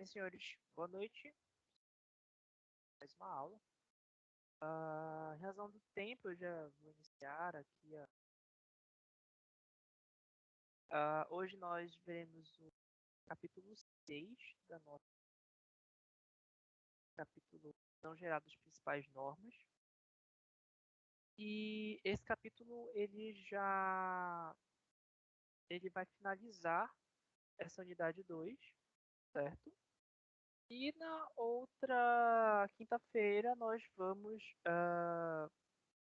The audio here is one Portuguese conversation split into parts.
Senhores, boa noite. Mais uma aula. Em razão do tempo, eu já vou iniciar aqui. Hoje nós veremos o capítulo 6 da nossa capítulo não geral das principais normas. E esse capítulo ele vai finalizar essa unidade 2, certo? E na outra quinta-feira nós vamos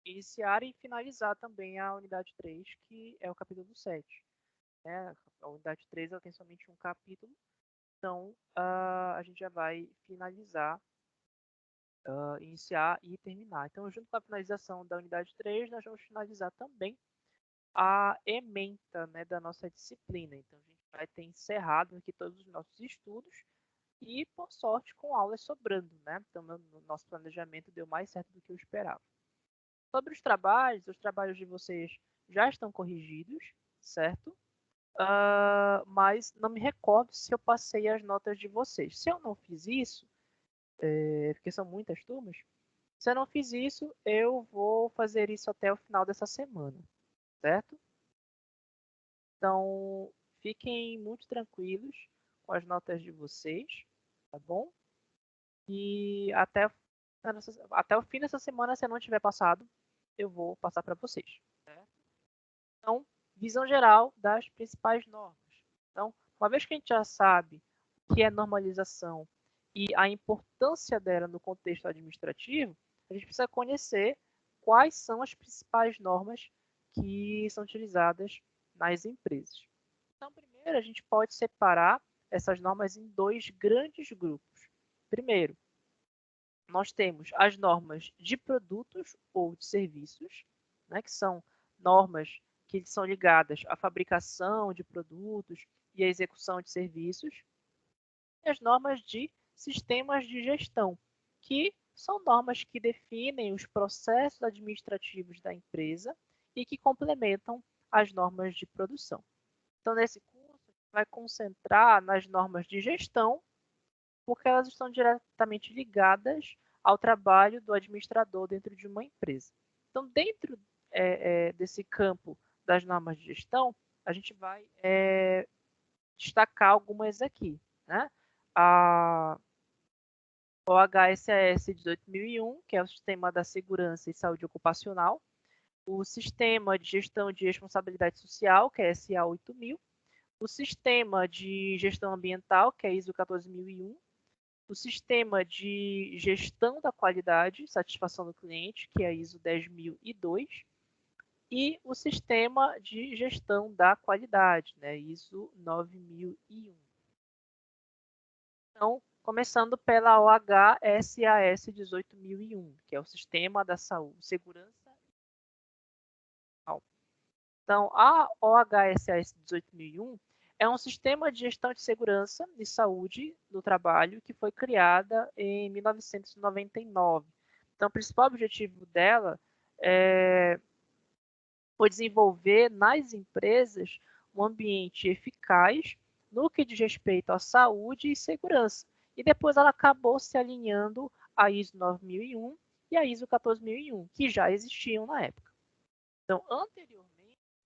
iniciar e finalizar também a unidade 3, que é o capítulo 7. Né? A unidade 3 ela tem somente um capítulo, então a gente já vai finalizar, iniciar e terminar. Então, junto com a finalização da unidade 3, nós vamos finalizar também a ementa, né, da nossa disciplina. Então, a gente vai ter encerrado aqui todos os nossos estudos e, por sorte, com aulas sobrando. Né? Então, o nosso planejamento deu mais certo do que eu esperava. Sobre os trabalhos de vocês já estão corrigidos, certo? Mas não me recordo se eu passei as notas de vocês. Se eu não fiz isso, porque são muitas turmas, se eu não fiz isso, eu vou fazer isso até o final dessa semana, certo? Então, fiquem muito tranquilos com as notas de vocês, tá bom? E até o fim dessa semana, se eu não tiver passado, eu vou passar para vocês, certo? Então, visão geral das principais normas. Então, uma vez que a gente já sabe o que é normalização e a importância dela no contexto administrativo, a gente precisa conhecer quais são as principais normas que são utilizadas nas empresas. Então, primeiro, a gente pode separar essas normas em dois grandes grupos. Primeiro, nós temos as normas de produtos ou de serviços, né, que são normas que são ligadas à fabricação de produtos e à execução de serviços, e as normas de sistemas de gestão, que são normas que definem os processos administrativos da empresa e que complementam as normas de produção. Então, nesse curso, a gente vai concentrar nas normas de gestão, porque elas estão diretamente ligadas ao trabalho do administrador dentro de uma empresa. Então, dentro desse campo das normas de gestão, a gente vai destacar algumas aqui. Né? A OHSAS 18001, que é o Sistema da Segurança e Saúde Ocupacional, o Sistema de Gestão de Responsabilidade Social, que é SA 8000, o Sistema de Gestão Ambiental, que é ISO 14001, o Sistema de Gestão da Qualidade, Satisfação do Cliente, que é a ISO 10002, e o Sistema de Gestão da Qualidade, né, ISO 9001. Então, começando pela OHSAS 18001, que é o Sistema da Saúde, Segurança. Então, a OHSAS 18001 é um sistema de gestão de segurança e saúde do trabalho que foi criada em 1999. Então, o principal objetivo dela foi desenvolver nas empresas um ambiente eficaz no que diz respeito à saúde e segurança. E depois ela acabou se alinhando à ISO 9001 e à ISO 14001, que já existiam na época. Então, anteriormente,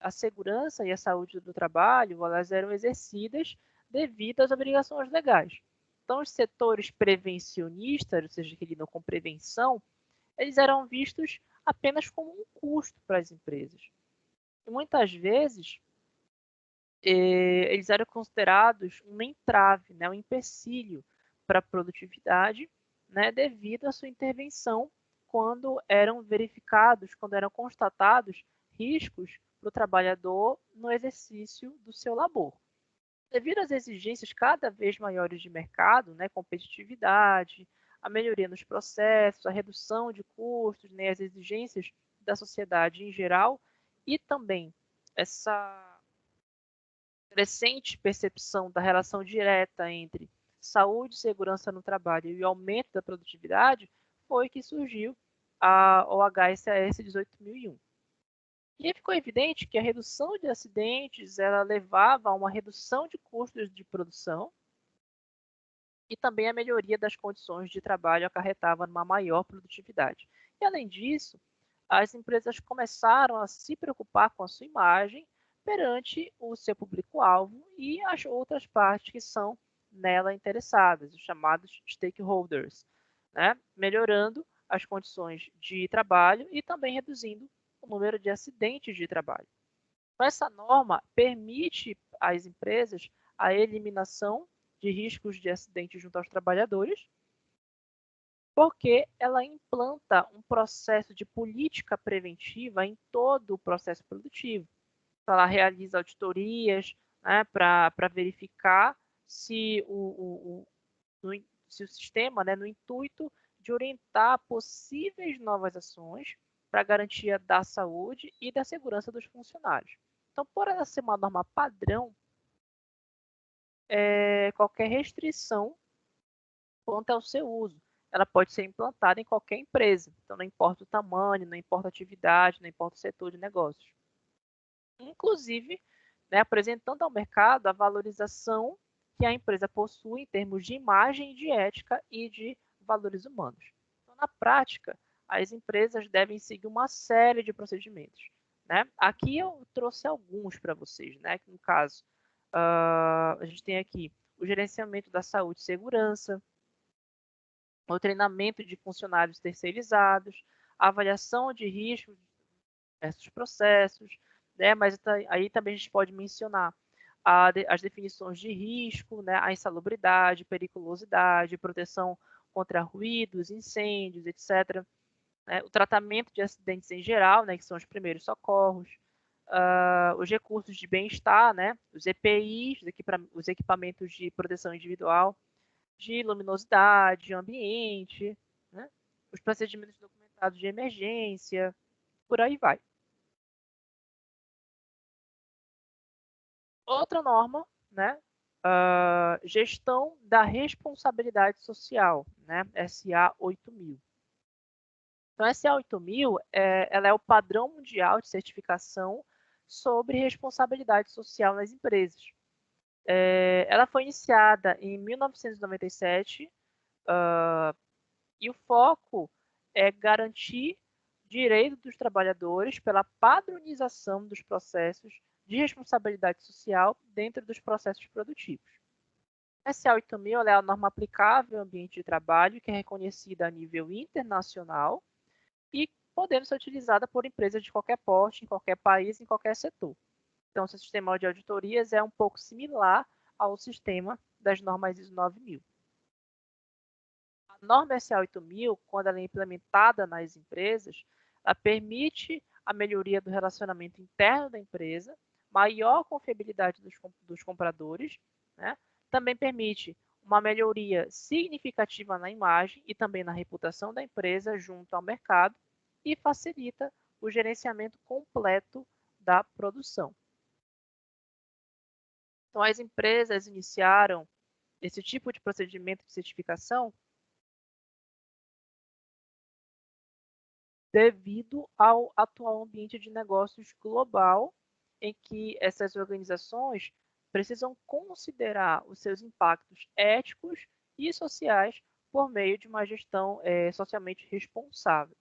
a segurança e a saúde do trabalho elas eram exercidas devido às obrigações legais. Então, os setores prevencionistas, ou seja, que lidam com prevenção, eles eram vistos apenas como um custo para as empresas. E muitas vezes, eles eram considerados um entrave, né, um empecilho para a produtividade, né, devido à sua intervenção quando eram verificados, quando eram constatados riscos para o trabalhador no exercício do seu labor. Devido às exigências cada vez maiores de mercado, né, competitividade, a melhoria nos processos, a redução de custos, né, as exigências da sociedade em geral, e também essa crescente percepção da relação direta entre saúde e segurança no trabalho e o aumento da produtividade, foi que surgiu a OHSAS 18001. E ficou evidente que a redução de acidentes ela levava a uma redução de custos de produção e também a melhoria das condições de trabalho acarretava numa maior produtividade. E, além disso, as empresas começaram a se preocupar com a sua imagem perante o seu público-alvo e as outras partes que são nela interessadas, os chamados stakeholders, né? Melhorando as condições de trabalho e também reduzindo o número de acidentes de trabalho. Então, essa norma permite às empresas a eliminação de riscos de acidentes junto aos trabalhadores, porque ela implanta um processo de política preventiva em todo o processo produtivo. Então, ela realiza auditorias, né, para verificar se se o sistema, né, no intuito de orientar possíveis novas ações para a garantia da saúde e da segurança dos funcionários. Então, por ela ser uma norma padrão, qualquer restrição quanto ao seu uso, ela pode ser implantada em qualquer empresa. Então, não importa o tamanho, não importa a atividade, não importa o setor de negócios. Inclusive, né, apresentando ao mercado a valorização que a empresa possui em termos de imagem, de ética e de valores humanos. Então, na prática, as empresas devem seguir uma série de procedimentos. Né? Aqui eu trouxe alguns para vocês, né? No caso, a gente tem aqui o gerenciamento da saúde e segurança, o treinamento de funcionários terceirizados, a avaliação de riscos diversos processos, né? Mas aí também a gente pode mencionar as definições de risco, né? A insalubridade, periculosidade, proteção contra ruídos, incêndios, etc. Né? O tratamento de acidentes em geral, né? Que são os primeiros socorros, os recursos de bem-estar, né? Os EPIs, os equipamentos de proteção individual, de luminosidade, ambiente, né? Os procedimentos documentados de emergência, por aí vai. Outra norma, né? Gestão da responsabilidade social, né? SA 8000. Então, SA 8000 ela é o padrão mundial de certificação sobre responsabilidade social nas empresas. Ela foi iniciada em 1997 e o foco é garantir direito dos trabalhadores pela padronização dos processos de responsabilidade social dentro dos processos produtivos. A SA 8000 é a norma aplicável ao ambiente de trabalho que é reconhecida a nível internacional e podendo ser utilizada por empresas de qualquer porte, em qualquer país, em qualquer setor. Então, o sistema de auditorias é um pouco similar ao sistema das normas ISO 9000. A norma SA 8000, quando ela é implementada nas empresas, ela permite a melhoria do relacionamento interno da empresa, maior confiabilidade dos compradores, né? Também permite uma melhoria significativa na imagem e também na reputação da empresa junto ao mercado e facilita o gerenciamento completo da produção. Então, as empresas iniciaram esse tipo de procedimento de certificação devido ao atual ambiente de negócios global, em que essas organizações precisam considerar os seus impactos éticos e sociais por meio de uma gestão socialmente responsável.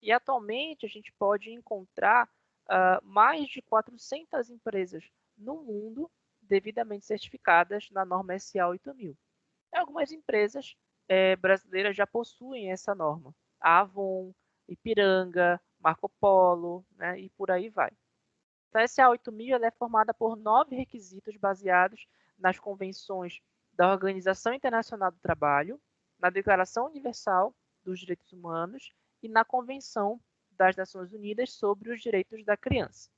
E atualmente a gente pode encontrar mais de 400 empresas no mundo devidamente certificadas na norma SA 8000. Algumas empresas brasileiras já possuem essa norma. A Avon, Ipiranga, Marco Polo, né, e por aí vai. A SA 8000 é formada por 9 requisitos baseados nas convenções da Organização Internacional do Trabalho, na Declaração Universal dos Direitos Humanos e na Convenção das Nações Unidas sobre os Direitos da Criança.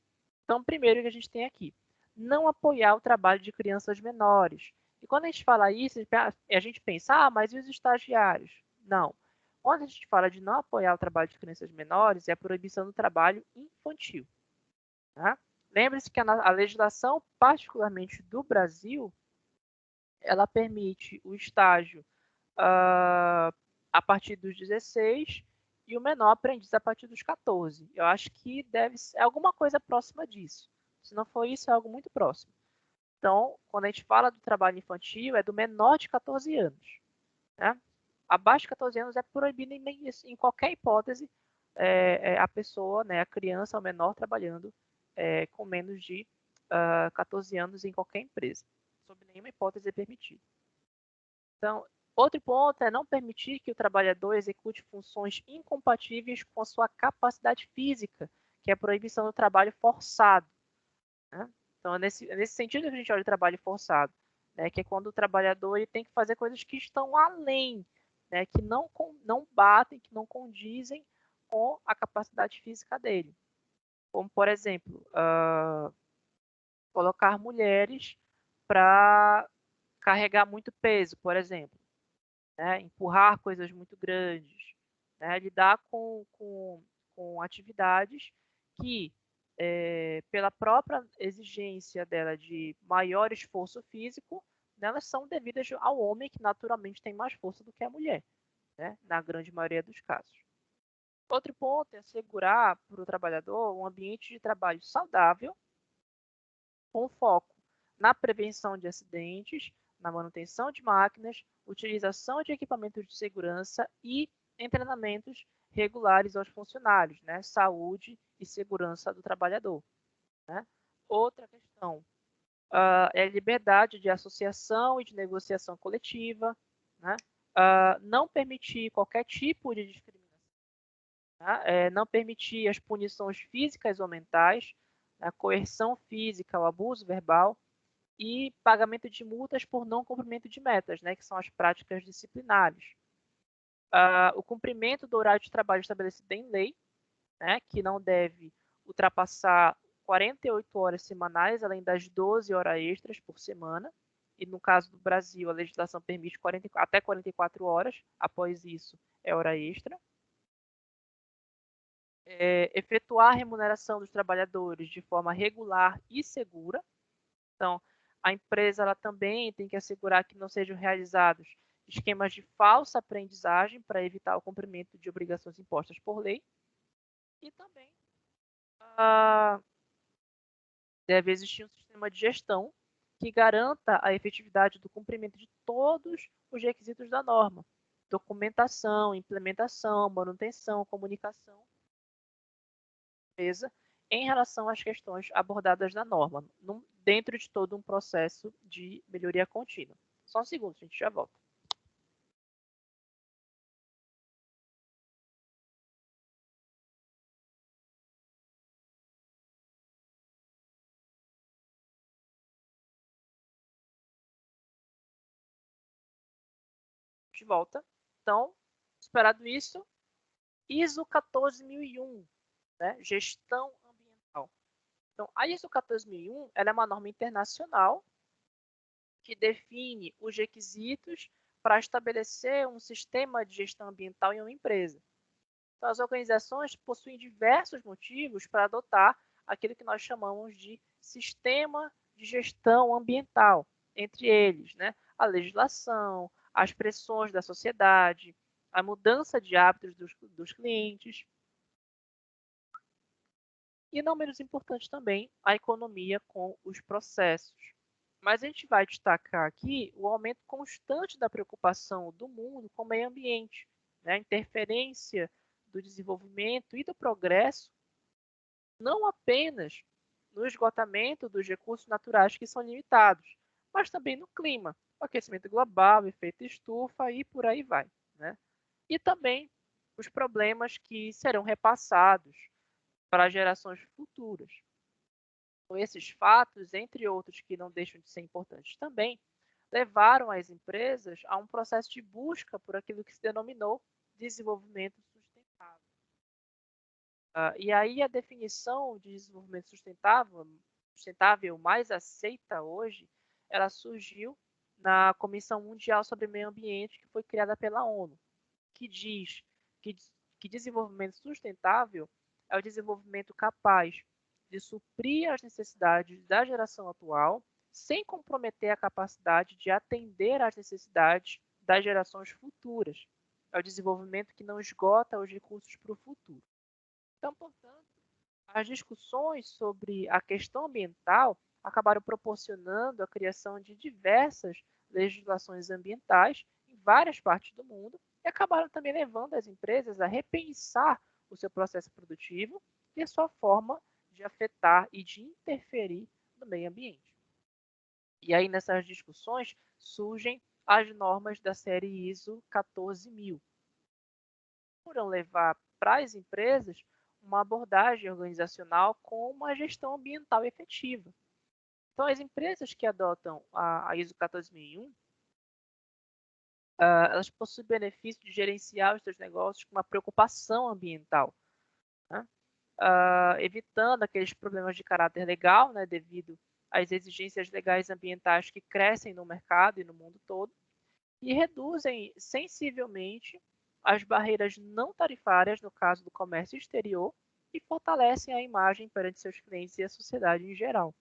Então, primeiro que a gente tem aqui, não apoiar o trabalho de crianças menores. E quando a gente fala isso, a gente pensa, mas e os estagiários? Não. Quando a gente fala de não apoiar o trabalho de crianças menores, é a proibição do trabalho infantil. Tá? Lembre-se que a legislação, particularmente do Brasil, ela permite o estágio a partir dos 16 e o menor aprendiz a partir dos 14. Eu acho que deve ser alguma coisa próxima disso. Se não for isso, é algo muito próximo. Então, quando a gente fala do trabalho infantil, é do menor de 14 anos. né? Abaixo de 14 anos é proibido em qualquer hipótese a pessoa, né, a criança ou menor trabalhando com menos de 14 anos em qualquer empresa. Sob nenhuma hipótese é permitido. Então, outro ponto é não permitir que o trabalhador execute funções incompatíveis com a sua capacidade física, que é a proibição do trabalho forçado. Né? Então, é nesse sentido que a gente olha o trabalho forçado, né? Que é quando o trabalhador ele tem que fazer coisas que estão além, né? Que não batem, que não condizem com a capacidade física dele. Como, por exemplo, colocar mulheres para carregar muito peso, por exemplo, né? Empurrar coisas muito grandes, né? Lidar com atividades que, pela própria exigência dela de maior esforço físico, né, elas são devidas ao homem, que naturalmente tem mais força do que a mulher, né? Na grande maioria dos casos. Outro ponto é assegurar para o trabalhador um ambiente de trabalho saudável, com foco na prevenção de acidentes, na manutenção de máquinas, utilização de equipamentos de segurança e em treinamentos regulares aos funcionários, né? Saúde e segurança do trabalhador. Né? Outra questão é a liberdade de associação e de negociação coletiva, né? Não permitir qualquer tipo de discriminação, tá? Não permitir as punições físicas ou mentais, a coerção física, o abuso verbal, e pagamento de multas por não cumprimento de metas, né, que são as práticas disciplinares. O cumprimento do horário de trabalho estabelecido em lei, né, que não deve ultrapassar 48 horas semanais, além das 12 horas extras por semana. E no caso do Brasil, a legislação permite até 44 horas, após isso é hora extra. Efetuar a remuneração dos trabalhadores de forma regular e segura. Então, a empresa ela também tem que assegurar que não sejam realizados esquemas de falsa aprendizagem para evitar o cumprimento de obrigações impostas por lei. E também deve existir um sistema de gestão que garanta a efetividade do cumprimento de todos os requisitos da norma: documentação, implementação, manutenção, comunicação, empresa, em relação às questões abordadas na norma, dentro de todo um processo de melhoria contínua. Só um segundo, a gente já volta. De volta. Então, esperado isso, ISO 14001, né? Gestão ambiental. Então, a ISO 14001 ela é uma norma internacional que define os requisitos para estabelecer um sistema de gestão ambiental em uma empresa. Então, as organizações possuem diversos motivos para adotar aquilo que nós chamamos de sistema de gestão ambiental, entre eles, né, a legislação, as pressões da sociedade, a mudança de hábitos dos clientes e, não menos importante também, a economia com os processos. Mas a gente vai destacar aqui o aumento constante da preocupação do mundo com o meio ambiente, né? A interferência do desenvolvimento e do progresso, não apenas no esgotamento dos recursos naturais que são limitados, mas também no clima, o aquecimento global, efeito estufa e por aí vai. Né? E também os problemas que serão repassados para gerações futuras. Então, esses fatos, entre outros que não deixam de ser importantes também, levaram as empresas a um processo de busca por aquilo que se denominou desenvolvimento sustentável. E aí a definição de desenvolvimento sustentável mais aceita hoje, ela surgiu na Comissão Mundial sobre Meio Ambiente, que foi criada pela ONU, que diz que, que desenvolvimento sustentável é o desenvolvimento capaz de suprir as necessidades da geração atual, sem comprometer a capacidade de atender às necessidades das gerações futuras. É o desenvolvimento que não esgota os recursos para o futuro. Então, portanto, as discussões sobre a questão ambiental acabaram proporcionando a criação de diversas legislações ambientais em várias partes do mundo e acabaram também levando as empresas a repensar o seu processo produtivo e a sua forma de afetar e de interferir no meio ambiente. E aí, nessas discussões, surgem as normas da série ISO 14000, foram levar para as empresas uma abordagem organizacional com uma gestão ambiental efetiva. Então, as empresas que adotam a ISO 14001, elas possuem o benefício de gerenciar os seus negócios com uma preocupação ambiental, né? Evitando aqueles problemas de caráter legal, né, devido às exigências legais ambientais que crescem no mercado e no mundo todo, e reduzem sensivelmente as barreiras não tarifárias no caso do comércio exterior e fortalecem a imagem perante seus clientes e a sociedade em geral.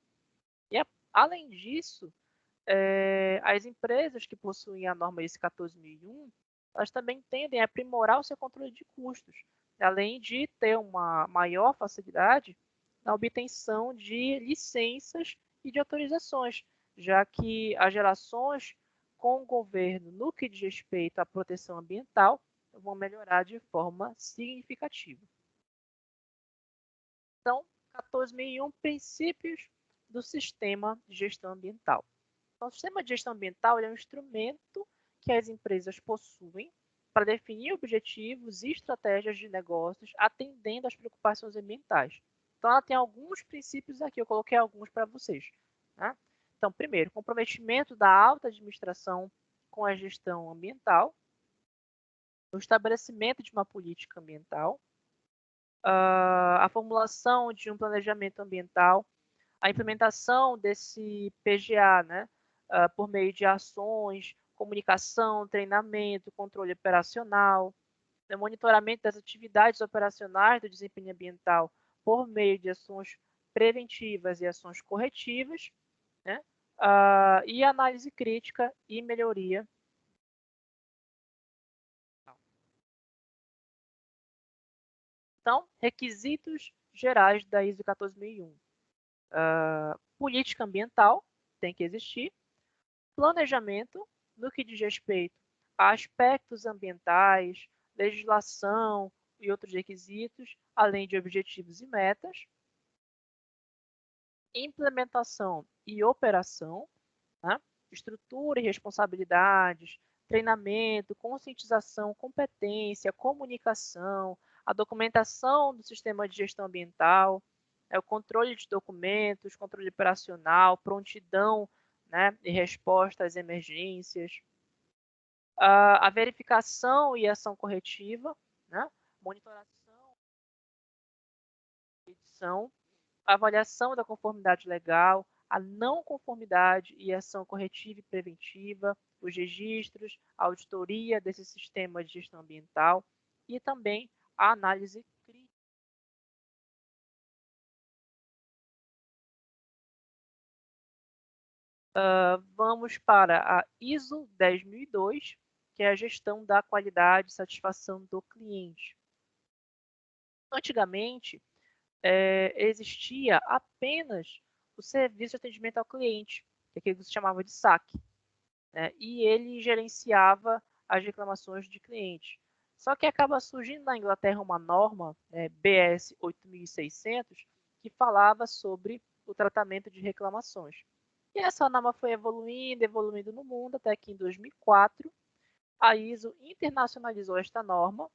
E, além disso, as empresas que possuem a norma ISO 14001, elas também tendem a aprimorar o seu controle de custos, além de ter uma maior facilidade na obtenção de licenças e de autorizações, já que as relações com o governo no que diz respeito à proteção ambiental vão melhorar de forma significativa. Então, 14001 princípios do sistema de gestão ambiental. Então, o sistema de gestão ambiental é um instrumento que as empresas possuem para definir objetivos e estratégias de negócios atendendo às preocupações ambientais. Então, ela tem alguns princípios aqui, eu coloquei alguns para vocês, né? Então, primeiro, comprometimento da alta administração com a gestão ambiental, o estabelecimento de uma política ambiental, a formulação de um planejamento ambiental, a implementação desse PGA, né, por meio de ações, comunicação, treinamento, controle operacional, né, monitoramento das atividades operacionais do desempenho ambiental por meio de ações preventivas e ações corretivas, né, e análise crítica e melhoria. Então, requisitos gerais da ISO 14001. Política ambiental tem que existir, planejamento no que diz respeito a aspectos ambientais, legislação e outros requisitos, além de objetivos e metas, implementação e operação, né? Estrutura e responsabilidades, treinamento, conscientização, competência, comunicação, a documentação do sistema de gestão ambiental, o controle de documentos, controle operacional, prontidão, né, e resposta às emergências, a verificação e ação corretiva, né, monitoração, edição, avaliação da conformidade legal, a não conformidade e ação corretiva e preventiva, os registros, a auditoria desse sistema de gestão ambiental e também a análise crítica. Vamos para a ISO 10002, que é a gestão da qualidade e satisfação do cliente. Antigamente, existia apenas o serviço de atendimento ao cliente, que é aquilo que se chamava de SAC, né? E ele gerenciava as reclamações de clientes. Só que acaba surgindo na Inglaterra uma norma, BS 8600, que falava sobre o tratamento de reclamações. E essa norma foi evoluindo no mundo, até que em 2004 a ISO internacionalizou esta norma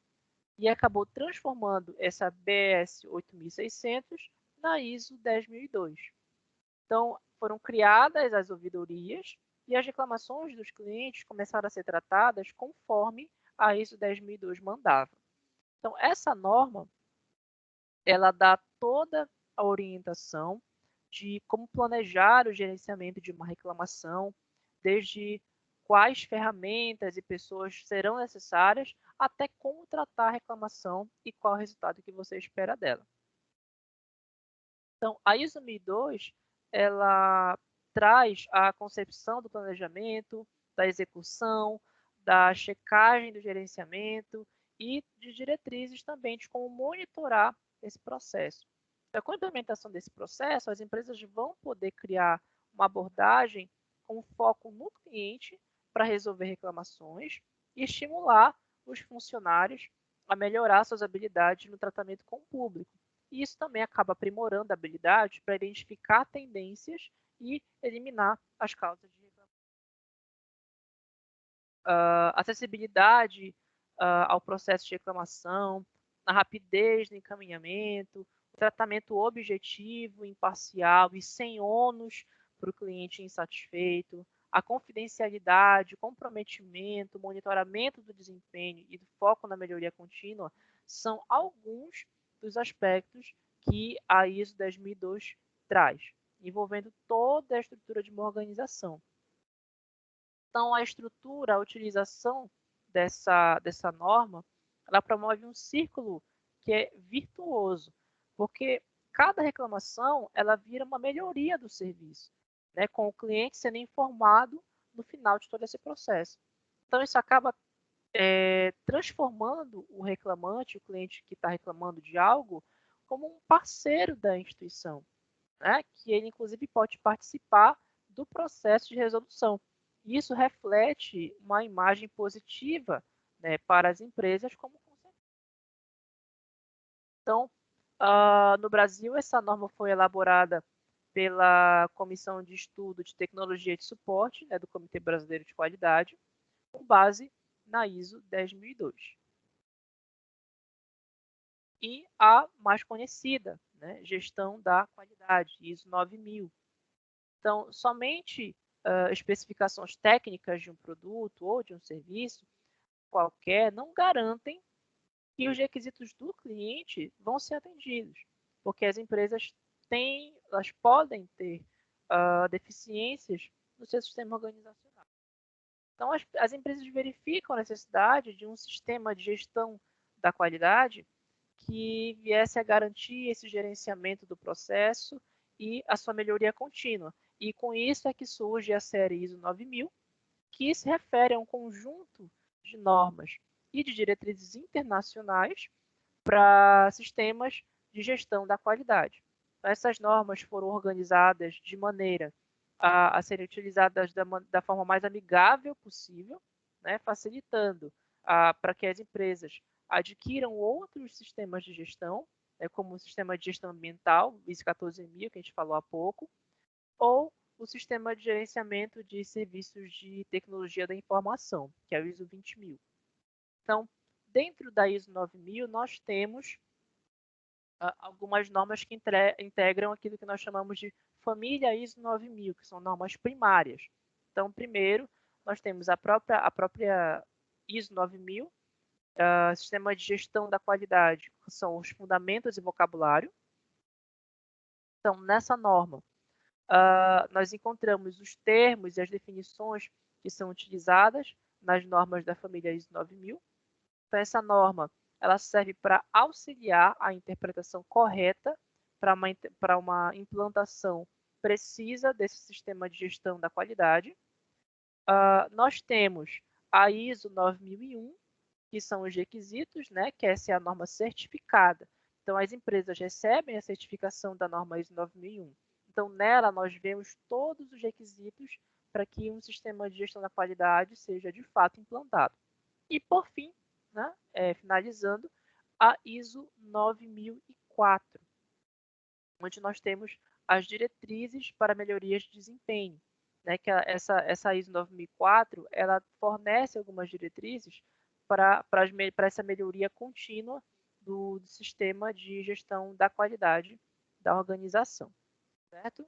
e acabou transformando essa BS 8600 na ISO 10002. Então, foram criadas as ouvidorias e as reclamações dos clientes começaram a ser tratadas conforme a ISO 10002 mandava. Então, essa norma, ela dá toda a orientação de como planejar o gerenciamento de uma reclamação, desde quais ferramentas e pessoas serão necessárias, até como tratar a reclamação e qual o resultado que você espera dela. Então, a ISO 1002, ela traz a concepção do planejamento, da execução, da checagem do gerenciamento e de diretrizes também de como monitorar esse processo. Então, com a implementação desse processo, as empresas vão poder criar uma abordagem com foco no cliente para resolver reclamações e estimular os funcionários a melhorar suas habilidades no tratamento com o público. E isso também acaba aprimorando a habilidade para identificar tendências e eliminar as causas de reclamação. Acessibilidade ao processo de reclamação, a rapidez no encaminhamento, o tratamento objetivo, imparcial e sem ônus para o cliente insatisfeito, a confidencialidade, o comprometimento, o monitoramento do desempenho e do foco na melhoria contínua são alguns dos aspectos que a ISO 10002 traz, envolvendo toda a estrutura de uma organização. Então, a estrutura, a utilização dessa norma, ela promove um círculo que é virtuoso, porque cada reclamação ela vira uma melhoria do serviço, né, com o cliente sendo informado no final de todo esse processo. Então, isso acaba transformando o reclamante, o cliente que está reclamando de algo, como um parceiro da instituição, né, que ele, inclusive, pode participar do processo de resolução. Isso reflete uma imagem positiva, né, para as empresas como consequência. Então, no Brasil, essa norma foi elaborada pela Comissão de Estudo de Tecnologia de Suporte, né, do Comitê Brasileiro de Qualidade, com base na ISO 10002. E a mais conhecida, né, Gestão da Qualidade, ISO 9000. Então, somente especificações técnicas de um produto ou de um serviço qualquer não garantem que os requisitos do cliente vão ser atendidos, porque as empresas elas podem ter deficiências no seu sistema organizacional. Então, as empresas verificam a necessidade de um sistema de gestão da qualidade que viesse a garantir esse gerenciamento do processo e a sua melhoria contínua. E com isso é que surge a série ISO 9000, que se refere a um conjunto de normas e de diretrizes internacionais para sistemas de gestão da qualidade. Então, essas normas foram organizadas de maneira a serem utilizadas da forma mais amigável possível, né, facilitando para que as empresas adquiram outros sistemas de gestão, né, como o sistema de gestão ambiental, ISO 14000, que a gente falou há pouco, ou o sistema de gerenciamento de serviços de tecnologia da informação, que é o ISO 20000. Então, dentro da ISO 9000, nós temos algumas normas que integram aquilo que nós chamamos de família ISO 9000, que são normas primárias. Então, primeiro, nós temos a própria ISO 9000, sistema de gestão da qualidade, que são os fundamentos e vocabulário. Então, nessa norma, nós encontramos os termos e as definições que são utilizadas nas normas da família ISO 9000. Então, essa norma ela serve para auxiliar a interpretação correta para uma implantação precisa desse sistema de gestão da qualidade. Nós temos a ISO 9001, que são os requisitos, né, que essa é a norma certificada. Então, as empresas recebem a certificação da norma ISO 9001. Então, nela, nós vemos todos os requisitos para que um sistema de gestão da qualidade seja, de fato, implantado. E, por fim, né, finalizando, a ISO 9004, onde nós temos as diretrizes para melhorias de desempenho. Né, que essa ISO 9004 ela fornece algumas diretrizes para essa melhoria contínua do sistema de gestão da qualidade da organização. Certo?